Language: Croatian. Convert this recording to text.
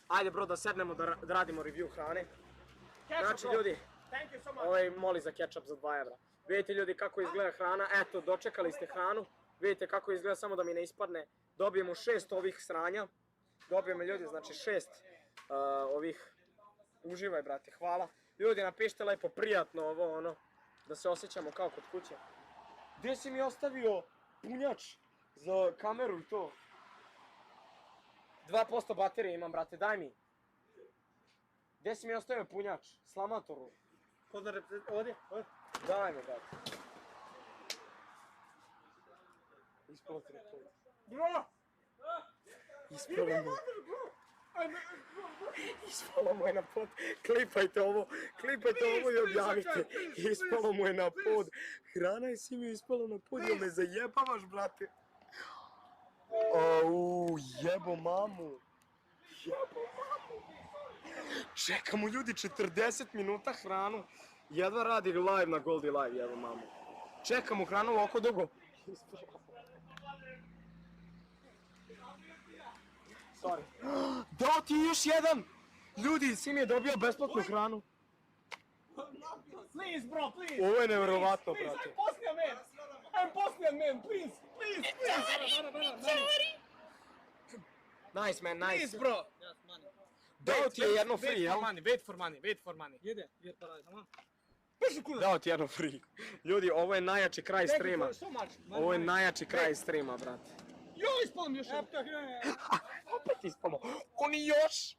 Ajde bro, da sednemo da radimo review hrane. Znači ljudi, Thank you so much. ovaj moli za ketchup za 2 evra. Vidite ljudi kako izgleda hrana, eto dočekali ste hranu. Vidite kako izgleda, samo da mi ne ispadne. Dobijemo 6 ovih sranja. Dobijemo ljudi, znači 6 ovih. Uživaj brate, hvala. Ljudi napišite lepo, prijatno ovo ono. Da se osjećamo kao kod kuće. Gdje si mi ostavio punjač za kameru i to? 2% baterije imam brate, daj mi. Gdje si mi ostavio punjač? Slamatoru. Ovdje? Daj mi brate. Ispalo ti na pod. Bro! Ispalo mu. Ispalo mu je na pod. Klipajte ovo i objavite. Ispalo mu je na pod. Hrana je si mi ispalo na pod, jel me zajebavaš brate? Au, jebo mamu. Čekamo ljudi 40 minuta hranu. Jedva radi live na Goldi Live, jebo mamu. Čekamo hranu ovako dugo. Sorry. Dao ti još jedan! Ljudi, si mi je dobio besplatnu hranu. Please bro, please! Ovo je nevjerovatno, Please, brate. I'm Bosnian man! I'm Bosnian man, please! Nice man, nice. Please bro! Dao ti je jedno free, jel? Wait for money. Jede, jer paraj, tamam. Piši kuna! Dao ti jedno free. Ljudi, ovo je najjači kraj streama. Thank you so much. Ovo je najjači kraj streama, brate. Jo, ispalo mi još. Opet ispalo. Oni još!